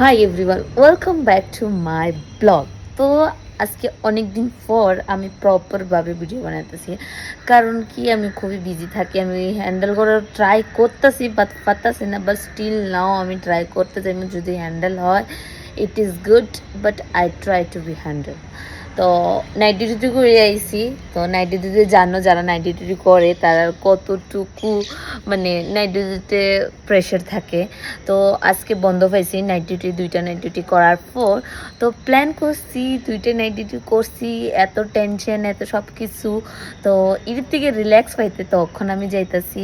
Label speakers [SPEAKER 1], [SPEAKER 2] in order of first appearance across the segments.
[SPEAKER 1] Hi everyone, welcome back to my blog. তো আজকে অনেক দিন পর আমি প্রপারভাবে ভিডিও বানাতেছি, কারণ কি আমি খুবই বিজি থাকি। আমি হ্যান্ডেল করার ট্রাই করতেছি, বাট পারতেছি না। বাট স্টিল নাও আমি ট্রাই করতে চাই, যদি হ্যান্ডেল হয় it is good, but I try to be handle. তো নাইট ডিউটি করে আইসি। তো নাইট ডিউটিতে জানো, যারা নাইট ডিউটি করে তারা কতটুকু মানে নাইট ডিউটিতে প্রেশার থাকে। তো আজকে বন্ধ পাইছি নাইট ডিউটি, 2টা নাইট ডিউটি করার পর। তো প্ল্যান করছি 2টা নাইট ডিউটি করছি, এত টেনশন এত সব কিছু। তো এর থেকে রিল্যাক্স পাইতে তখন আমি যাইতাছি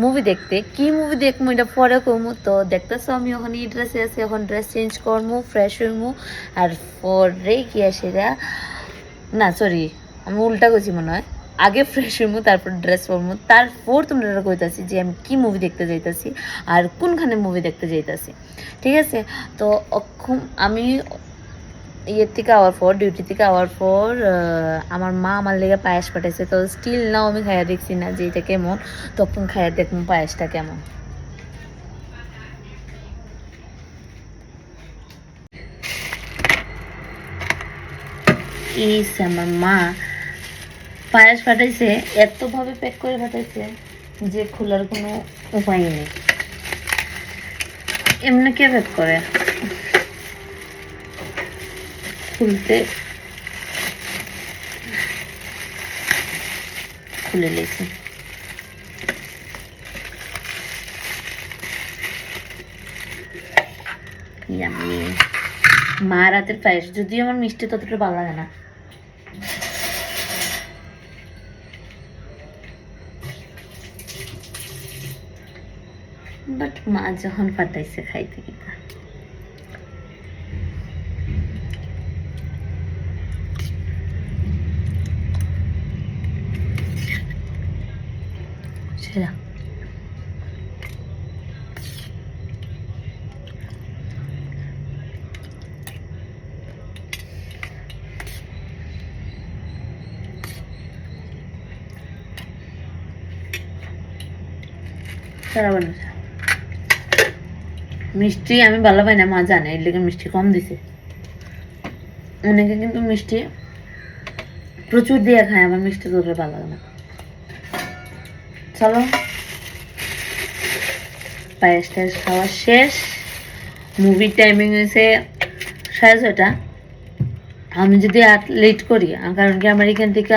[SPEAKER 1] মুভি দেখতে। কি মুভি দেখবো এটা পরে কমু। তো দেখতেছো আমি ওখানে এই ড্রেসে আছি, এখন ড্রেস চেঞ্জ করবো, ফ্রেশ হইমু, আর পরে কি আসে না সরি, আমি উল্টা করছি মনে হয়। আগে ফ্রেশ হইমু, তারপর ড্রেস পরমু, তারপর তোমরা কইতাছি যে আমি কি মুভি দেখতে যাইতাছি আর কোনখানে মুভি দেখতে যাইতাছি। ঠিক আছে? তো আমি ইয়ের থেকে আওয়ার পর, ডিউটি থেকে আওয়ার পর আমার মা আমার লেগে পায়েস পাঠাইছে। তো স্টিল নাও আমি খাইয়া দেখছি না যে এটা কেমন, তখন খাইয়া দেখবো পায়েসটা কেমন। আমার মা পায়েস পাঠাইছে, এতভাবে প্যাক করে পাঠাইছে যে খোলার কোনো উপায় নেই। এমনি কে প্যাক করে, খুলতে খুলে লেছি। মা রাতের পায়েস, যদিও আমার মিষ্টি ততটা ভালো লাগে না। বাট মা যখন পাঠাইছে খাইতে কিনা। সেরা সারা বানাচ্ছে। মিষ্টি আমি ভালো পাই না, মা জানে, এর লেগে মিষ্টি কম দিছে। অনেকে কিন্তু মিষ্টি প্রচুর দিয়ে খায়, আমার মিষ্টি তোদের ভালো লাগে না। চলো, পায়েস টায়েস খাওয়া শেষ। মুভির টাইমিং হয়েছে 6:30। আমি যদি লেট করি, কারণ কি আমার এখান থেকে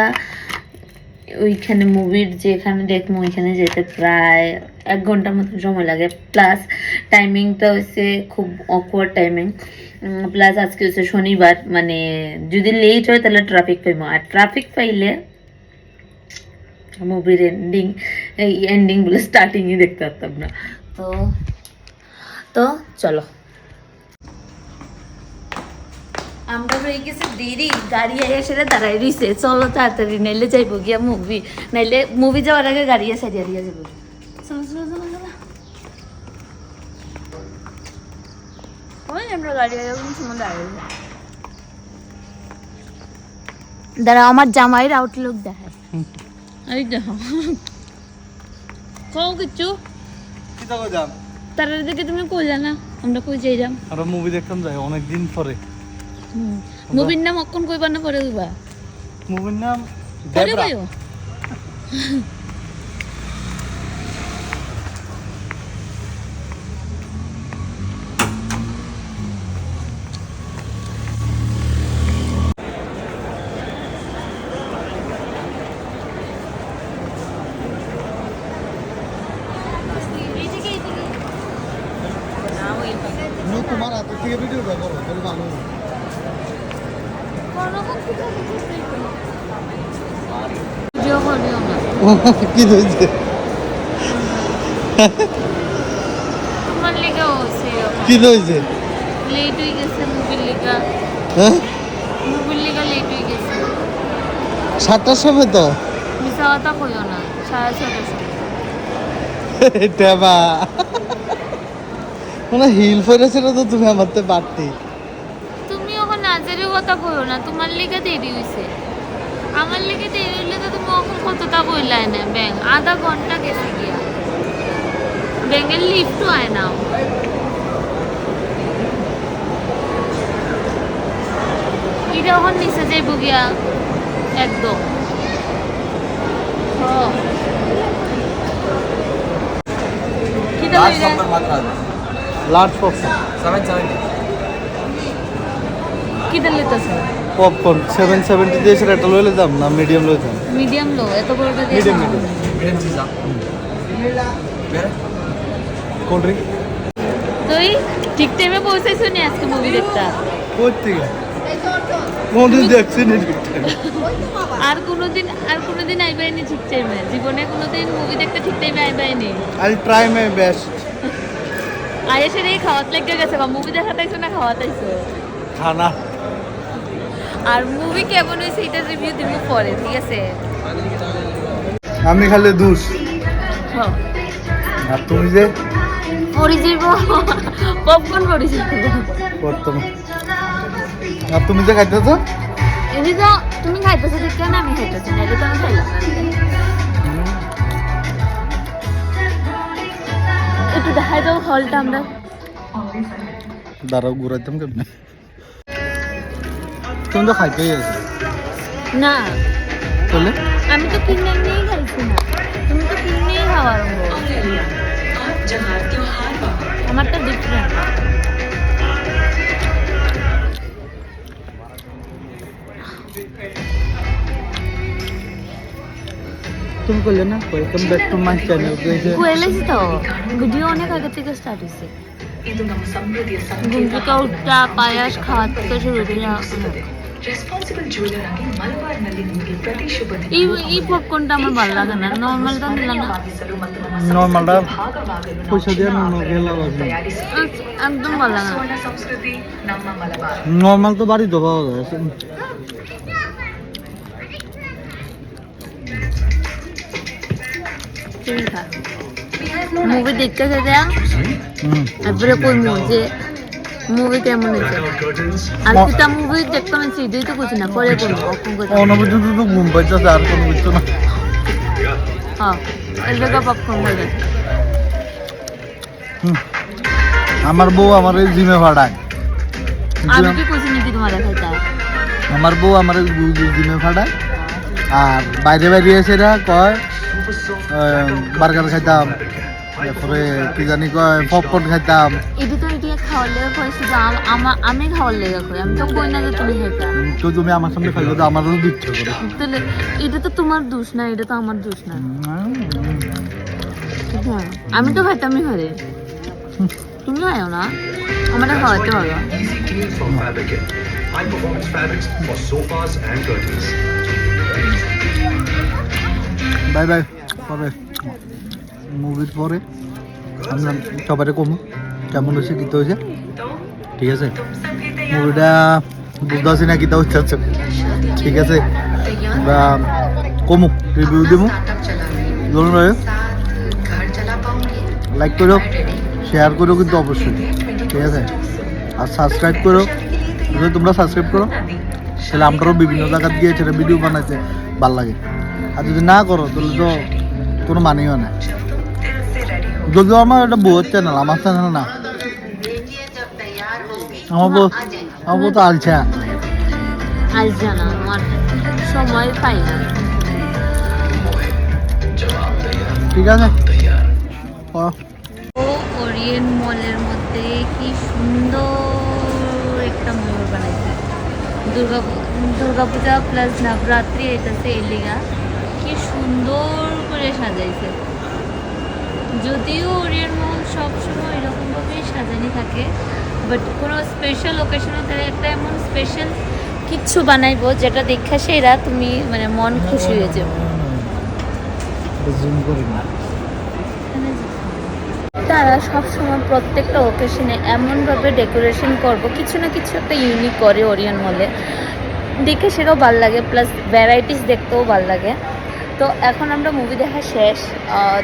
[SPEAKER 1] ওইখানে মুভির যেখানে দেখবো ওইখানে যেতে প্রায় 1 ঘন্টার মতো সময় লাগে। প্লাস টাইমিংটা হচ্ছে খুব অকওয়ার্ড টাইমিং। প্লাস আজকে হচ্ছে শনিবার, মানে যদি লেট হয় তাহলে ট্রাফিক পাইবো, আর ট্রাফিক পাইলে মুভির এন্ডিং বলে স্টার্টিংই দেখতে পারতাম না। তো তো চলো, আমরা হয়ে গেছে দেরি, গাড়ি সেটা দাঁড়াই রইছে। চলো তাড়াতাড়ি, নাইলে যাইবো গিয়া মুভি, নাইলে মুভি যাওয়ার আগে গাড়ি সারিয়া দিয়া যাবো। চলো চলো চলো চলো, ওই আমরা গাড়ি দাঁড়া, আমার জামাইয়ের আউটলুক দেখায়। এই দেখো, কও কিছু তার দিকে তুমি কই জানা, আমরা কই যাইলাম,
[SPEAKER 2] আমরা মুভি দেখতাম যাই অনেকদিন পরে।
[SPEAKER 1] মুভির নাম অক্ষণ কইবা না, পরে কইবা
[SPEAKER 2] মুভির নাম
[SPEAKER 1] পরে কইও।
[SPEAKER 2] তোমার হাতের থেকে ভিডিওটা করো তাহলে ভালো হবে। কি হয়েছে
[SPEAKER 1] তোমার লেগা হইছে,
[SPEAKER 2] কি হয়েছে?
[SPEAKER 1] লেট হয়ে গেছে মুভির লেগা।
[SPEAKER 2] হ্যাঁ,
[SPEAKER 1] মুভির লেগা লেট হয়ে গেছে।
[SPEAKER 2] 7টার সময় তো
[SPEAKER 1] মিছা কথা কইও না, 6:30টার সময়।
[SPEAKER 2] টেবা মানে হিল ফেরেছিল তো, তুমি আমার তো বাড়তি।
[SPEAKER 1] তুমি ওখানে নাচের কথা কইও না, তোমার লেগা দেরি হইছে। আমার লেগে দেরি হইলে তো তুমি ওখানে কতটা কইলাই না, ব্যাং আধা ঘন্টা গেছে গিয়া, ব্যাঙের লিফটও আয় নাও। এটা এখন নিচে যাইব গিয়া একদম
[SPEAKER 2] লার্জ পপকর্ন
[SPEAKER 1] কি দাম লিতেছে
[SPEAKER 2] পপকর্ন 770 দিয়ে সেটা লইলে দাম না মিডিয়াম লইতে
[SPEAKER 1] মিডিয়াম লো এত বড়টা দিয়ে
[SPEAKER 2] মিডিয়াম কোল্ড ড্রিঙ্ক
[SPEAKER 1] তুই ঠিক টাইমে পৌঁছাইছো নি আজকে মুভি দেখতা
[SPEAKER 2] কই থেকে কোনদিন দেখছি নি
[SPEAKER 1] আর কোনোদিন আইবাইনি ঠিক টাইমে জীবনে কোনোদিন মুভি দেখতে ঠিক টাইমে আইবাইনি
[SPEAKER 2] আই ট্রাই মাই বেস্ট
[SPEAKER 1] আয়েশের এই খাওয়াত লেগে গেছে বা মুভি দেখাতাইছো না খাওয়াতাইছো
[SPEAKER 2] খানা
[SPEAKER 1] আর মুভি কেমন হয়েছে এটা রিভিউ দিব পরে ঠিক আছে
[SPEAKER 2] আমি খালি দুষ আর তুমি যে
[SPEAKER 1] পরে যাইব পপকর্ন পরে যাইব
[SPEAKER 2] বর্তমান আর তুমি যে খাইতেছো
[SPEAKER 1] এমনি তো তুমি খাইতেছো ঠিক কেন আমি খাইতেছি না এটা তো আমি খাইলাম না একটু দেখাই দাও হলটা আমরা
[SPEAKER 2] দাঁড়াও ঘুরাইতাম কেমনে তুমি তো খাইতেই আছে
[SPEAKER 1] না
[SPEAKER 2] বলে
[SPEAKER 1] আমি তো কিনে নিয়েই খাইছি না তুমি তো কিনেই খাওয়া আরম্ভ আমারটা ডিফারেন্ট
[SPEAKER 2] তুমি করলে না welcome back to my channel
[SPEAKER 1] কুয়েলেছি তো ভিডিও অনেক আগে থেকে স্টার্ট হয়েছে ঘুম থেকে উঠটা পায়াস খাওয়া থেকে শুরু করে এই পপকর্নটা আমার ভালো লাগে না নর্মালটা নিলাম না
[SPEAKER 2] নর্মালটা পয়সা দিয়ে গেলাম
[SPEAKER 1] একদম ভালো লাগে না
[SPEAKER 2] নর্মাল তো বাড়ি পাওয়া যায়
[SPEAKER 1] মুভি দেখতে যেতে তারপরে কইমু যে মুভি কেমন হয়েছে আর দুটা মুভি দেখতে আমি সিডিই তো করছি না পরে করবো
[SPEAKER 2] অনুভূতি তো ঘুম পাইতেছে আর কোনো বুঝছো না
[SPEAKER 1] হ্যাঁ এর জায়গা পপকর্ন হয়ে গেছে
[SPEAKER 2] আমার বউ আমার এই জিমে ভাড়ায়
[SPEAKER 1] আমি কি করছি নাকি তোমার খাইতে
[SPEAKER 2] আমার বউ আমার জিমে ভাড়ায় আর বাইরে বাইরে এসে কয় বার্গার খাইতাম তারপরে কি জানি কয় পপকর্ন খাইতাম
[SPEAKER 1] এটা তো এটা খাওয়ার লেগে কয়েছি যে আমি খাওয়ার লেগে করি আমি তো কই না যে তুমি খাইতাম
[SPEAKER 2] তো তুমি আমার সামনে খাইলে তো আমারও দিচ্ছ করে
[SPEAKER 1] তাহলে এটা তো তোমার দোষ না এটা তো আমার দোষ না হ্যাঁ আমি তো খাইতামই ঘরে তুমি খাইও না আমাদের খাওয়াতে পারো
[SPEAKER 2] বাই বাই পরে মুভির পরে আমরা সবাই কমু কেমন হয়েছে কী হয়েছে ঠিক আছে মুভিটা বুঝতে পারছি না কীটা হচ্ছে ঠিক আছে আমরা কমু রিভিউ দেবো ধরুন লাইক করো শেয়ার করো কিন্তু অবশ্যই ঠিক আছে আর সাবস্ক্রাইব করো যদি তোমরা সাবস্ক্রাইব করো তাহলে আমরাও বিভিন্ন জায়গা দিয়ে সেটা ভিডিও বানাইতে ভাল লাগে আর যদি না করো তাহলে তো কোনো মানেও না যদিও আমার একটা বউয়ের চ্যানেল আমার চ্যানেল না আমার বউ তো আলছা
[SPEAKER 1] না আমার সময় পাই না
[SPEAKER 2] ঠিক আছে
[SPEAKER 1] ও ওরিয়েন্ট মলের মধ্যে কি সুন্দর একটা ময়ূর বানাইছে দুর্গাপূজা প্লাস নবরাত্রি এটাতে এলিগা কি সুন্দর করে সাজাইছে যদিও ওরিয়েন্ট মল সবসময় এরকমভাবেই সাজানি থাকে বাট কোনো স্পেশাল ওকেশনে তারা একটা এমন স্পেশাল কিচ্ছু বানাইবো যেটা দেখা সেরা তুমি মানে মন খুশি হয়ে যাবে তারা সবসময় প্রত্যেকটা ওকেশনে এমনভাবে ডেকোরেশন করবো কিছু না কিছু একটা ইউনিক করে ওরিয়েন্ট মলে দেখে সেটাও ভালো লাগে প্লাস ভ্যারাইটিস দেখতেও ভালো লাগে তো এখন আমরা মুভি দেখা শেষ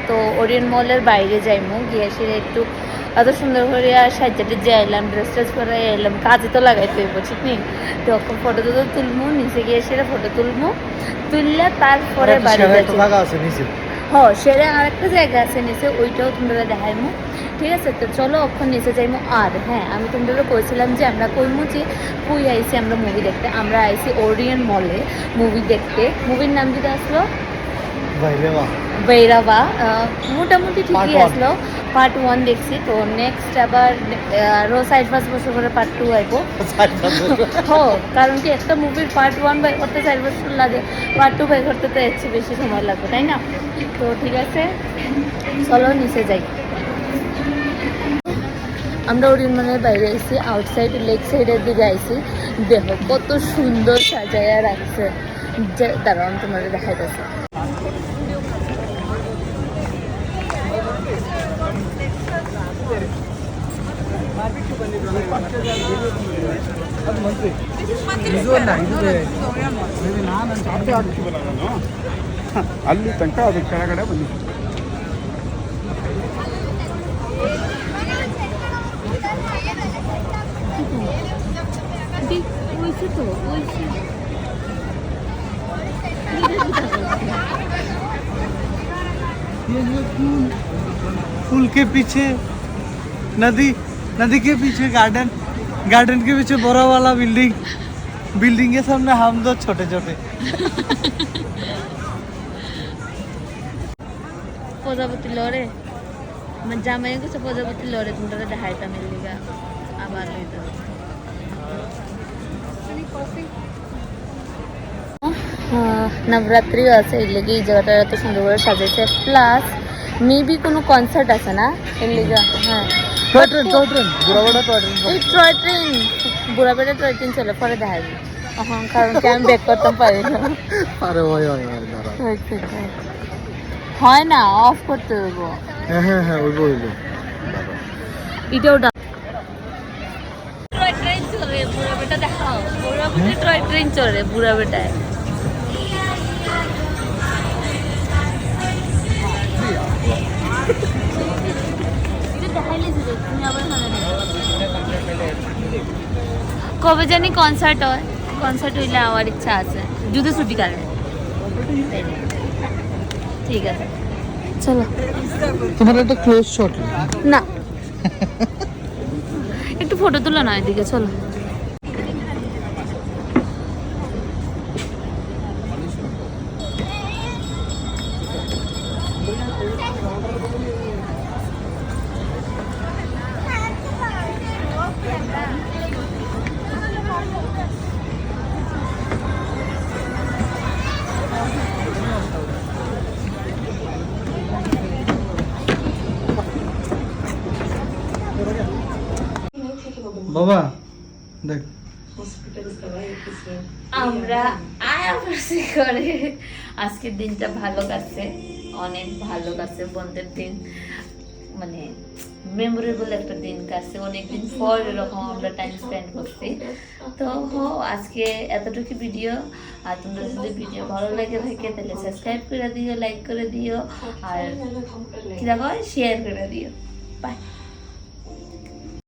[SPEAKER 1] তো ওরিয়েন্ট মলের বাইরে যাইমু গিয়ে সেটা একটু এত সুন্দর করে সাজ্জাতে যাইলাম ড্রেস ট্রেস করে এলাম কাজে তো লাগাইতে হইব ঠিক নেই তো ফটো তো তুলবো নিচে গিয়ে সেটা ফটো তুলবো তুললে তারপরে বাড়ি সেরে আরেকটা জায়গা আছে নিচে, ওইটাও তোমরা দেখাইমু। ঠিক আছে, তো চলো ওখানে নিচে যাইমু। আর হ্যাঁ, আমি তোমরা কইছিলাম যে আমরা কইমু যে কই আইছি আমরা মুভি দেখতে। আমরা আইছি ওরিয়ন মলে মুভি দেখতে। মুভির নাম যেটা আসলো ভৈরবা। মোটামুটি ঠিকই আসলো। পার্ট 1 দেখছি, তো নেক্সট আবার রোজ 5 বছর করে পার্ট 2 আইব। কারণ কি একটা মুভির পার্ট 1 বাই করতে 4 বছর লাগে, পার্ট 2 বাই করতে তো এর চেয়ে বেশি সময় লাগবে, তাই না? তো ঠিক আছে, চলো নিচে যাই। আমরা ওরিয়ন মলের বাইরে আইছি, আউটসাইড লেক সাইডের দিকে আইছি। দেখো কত সুন্দর সাজায়া রাখছে। দাঁড়াও আমি তোমার দেখাইতেছি।
[SPEAKER 3] ಅಲ್ಲಿ ತನಕ ಅದು ಕೆಳಗಡೆ ಬಂದಿತ್ತು.
[SPEAKER 2] फूल के पीछे नदी, नदी के पीछे गार्डन, गार्डन के पीछे बड़ा वाला बिल्डिंग, बिल्डिंग के सामने हम दो छोटे छोटे।
[SPEAKER 1] প্রজাপতি লড়ে আমার জামাই কাছে প্রজাপতি লড়ে, তোমরা দেখাইতাম এর লিগা আবার হইতো। নবরাত্রি আছে, এর লেগে এই জায়গাটা এত সুন্দর করে সাজাইছে। প্লাস মেবি কোনো কনসার্ট আছে না এর লিগা। হ্যাঁ,
[SPEAKER 2] टॉय ट्रेन बुराबड़ा टॉय ट्रेन।
[SPEAKER 1] এই টয় ট্রেন, বুড়াবেড়া টয় ট্রেন চলে, পরে দেখাবি। কারণ কি আমি ব্যাক করতে পারি না।
[SPEAKER 2] अरे ওই দাঁড়া।
[SPEAKER 1] হয় না, অফ করতে দেবো।
[SPEAKER 2] হ্যাঁ ওইবো।
[SPEAKER 1] এটাও টয় ট্রেন চলে, বুড়াবেটা দেখাও। বুড়াবেটা টয় ট্রেন চলে, বুড়াবেটায়। কবে জানি কনসার্ট হয়, কনসার্ট হইলে আমার ইচ্ছা আছে, যদি ছুটি কাটে। ঠিক আছে, চলো।
[SPEAKER 2] তোমার একটা ক্লোজ শট
[SPEAKER 1] না, একটু ফটো তুলো না এদিকে, চলো।
[SPEAKER 2] বাবা দেখ,
[SPEAKER 1] আমরা আয়াবাসী করে আজকের দিনটা ভালো কাটছে, অনেক ভালো কাটছে। বন্ধের দিন, মানে মেমোরেবল একটা দিন কাটছে। অনেকদিন পর এরকম আমরা টাইম স্পেন্ড করছি। তো আজকে এতটুকু ভিডিও। আর তোমরা যদি ভিডিও ভালো লাগে থাকে তাহলে সাবস্ক্রাইব করে দিও, লাইক করে দিও, আর কি দেখো শেয়ার করে দিও। বাই।